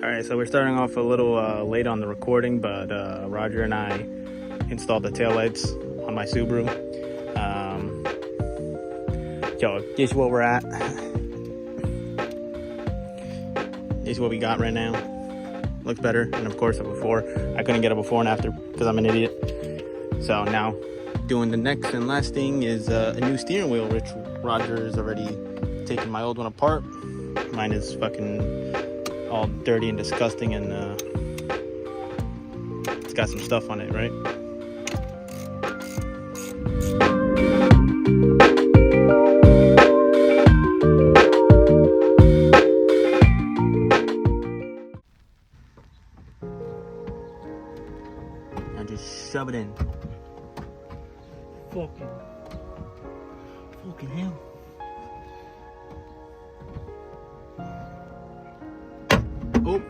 Alright, so we're starting off a little late on the recording, but Roger and I installed the taillights on my Subaru. Yo, this is what we're at. This is what we got right now. Looks better, and of course, before. I couldn't get a before and after because I'm an idiot. So now, doing the next and last thing is a new steering wheel, which Roger has already taken my old one apart. Mine is fucking all dirty and disgusting, and it's got some stuff on it, right? Now just shove it in. Fucking hell. Oh.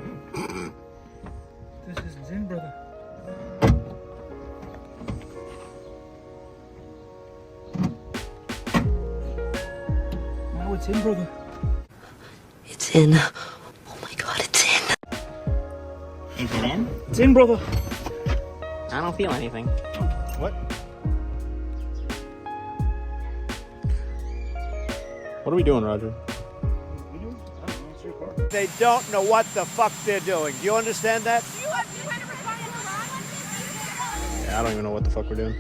This is in, brother. Now it's in, brother. It's in. Oh my god, it's in. Is it in? It's in, brother. I don't feel anything. What? What are we doing, Roger? They don't know what the fuck they're doing. Do you understand that? Yeah, I don't even know what the fuck we're doing.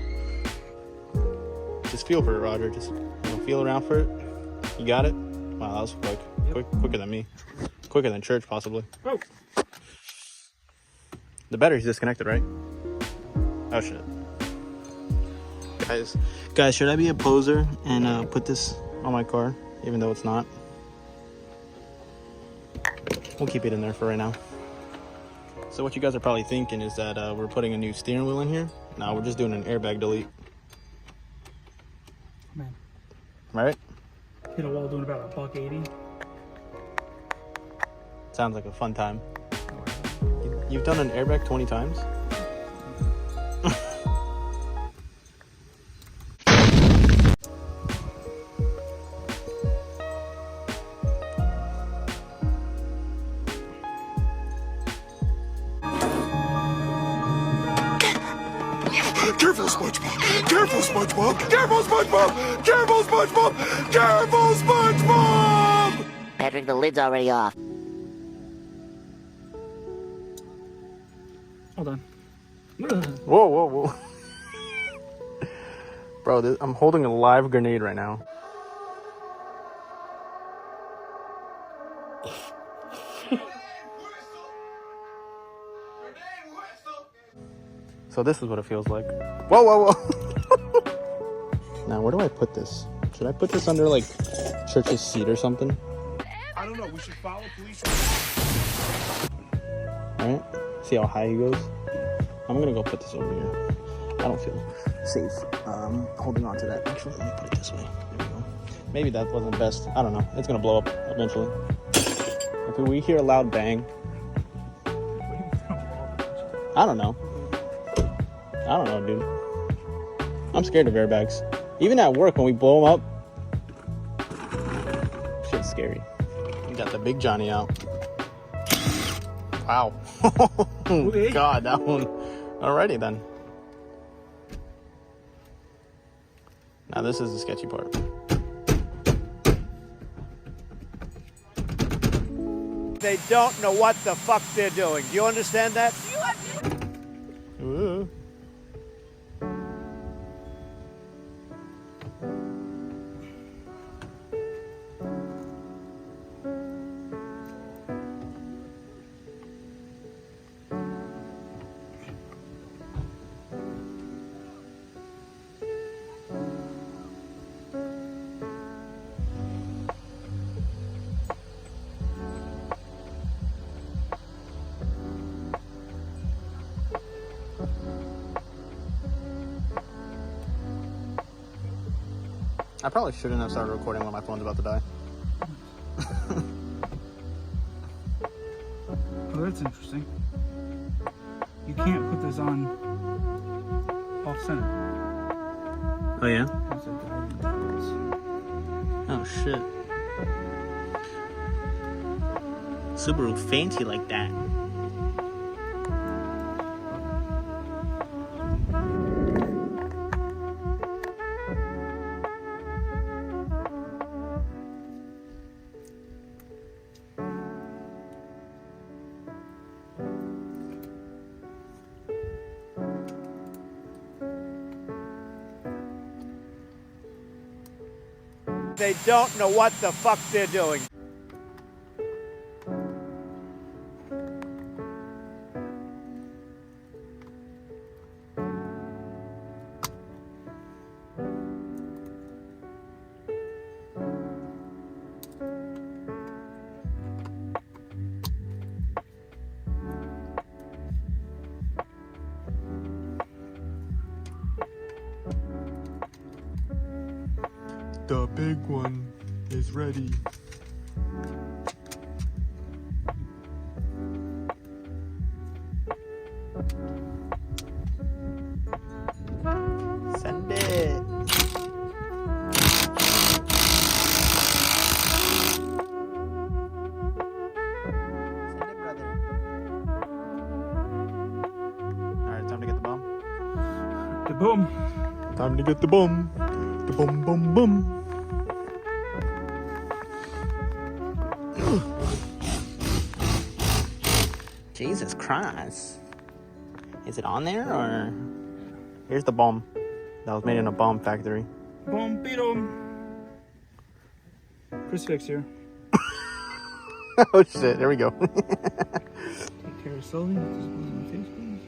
Just feel for it, Roger. Just feel around for it. You got it? Wow, that was quick. Yep. Quicker than me. Quicker than church, possibly. Oh. The battery's disconnected, right? Oh shit. Guys, should I be a poser and put this on my car, even though it's not? We'll keep it in there for right now. So what you guys are probably thinking is that we're putting a new steering wheel in here. No, we're just doing an airbag delete. Man. Right? Hit a wall doing about $1.80. Sounds like a fun time. You've done an airbag 20 times? Careful, SpongeBob! Careful, SpongeBob! Careful, SpongeBob! Careful, SpongeBob! Careful, SpongeBob! Patrick, the lid's already off. Hold on. Whoa, whoa, whoa. Bro, I'm holding a live grenade right now. So this is what it feels like. Whoa, whoa, whoa. Now, where do I put this? Should I put this under, like, Church's seat or something? I don't know, we should follow police. Alright, see how high he goes? I'm gonna go put this over here. I don't feel safe holding on to that. Actually, let me put it this way. There we go. Maybe that wasn't best. I don't know. It's gonna blow up eventually. If we hear a loud bang, I don't know. I don't know, dude. I'm scared of airbags. Even at work, when we blow them up, shit's scary. We got the big Johnny out. Wow. Oh, God, that one. Alrighty then. Now this is the sketchy part. They don't know what the fuck they're doing. Do you understand that? Ooh. I probably shouldn't have started recording when my phone's about to die. Oh, that's interesting. You can't put this on off center. Oh yeah? That's a guidance. Oh shit. Subaru fancy like that. They don't know what the fuck they're doing. The big one is ready. Send it. Send it, brother. Alright, time to get the bomb. The boom. Time to get the bum. The bum bum bum. Jesus Christ. Is it on there or? Here's the bomb. That was made in a bomb factory. Boom, beat 'em. Crucifix here. Oh shit, there we go. Take care of Sully. This is my face, please.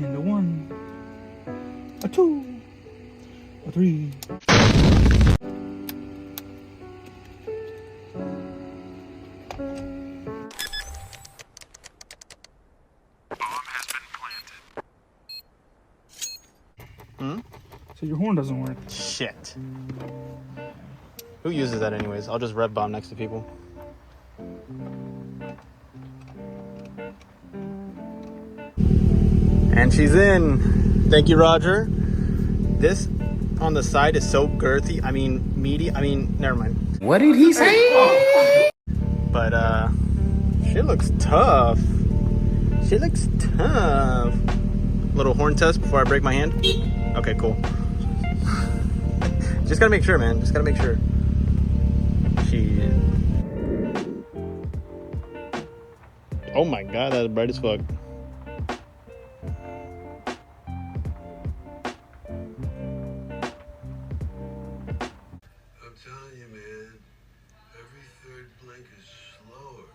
And a 1, a 2, a 3. So your horn doesn't work. Shit. Who uses that anyways? I'll just rev bomb next to people. And she's in. Thank you, Roger. This on the side is so girthy. I mean, meaty. I mean, never mind. What did he say? But, she looks tough. She looks tough. Little horn test before I break my hand. Okay, cool. Just gotta make sure, man. Just gotta make sure. Shit. Oh my god, that's bright as fuck. I'm telling you, man. Every third blink is slower.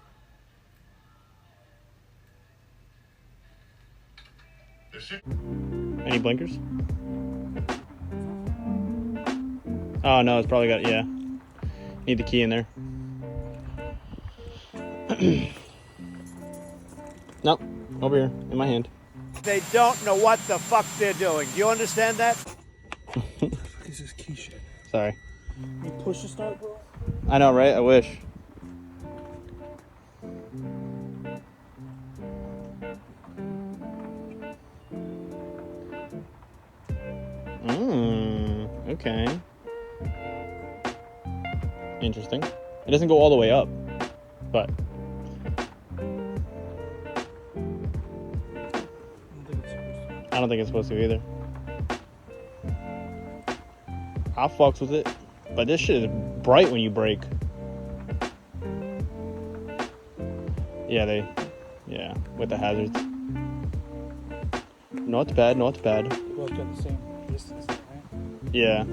Any blinkers? Oh no, it's probably got, yeah. Need the key in there. Nope, over here, in my hand. They don't know what the fuck they're doing. Do you understand that? This is key shit. Sorry. You push to start, bro? I know, right? I wish. Okay. Interesting. It doesn't go all the way up, but I don't think it's supposed to either. I fucks with it, but this shit is bright when you brake. Yeah, with the hazards. Not bad, not bad. Both got the same distance, right? Yeah.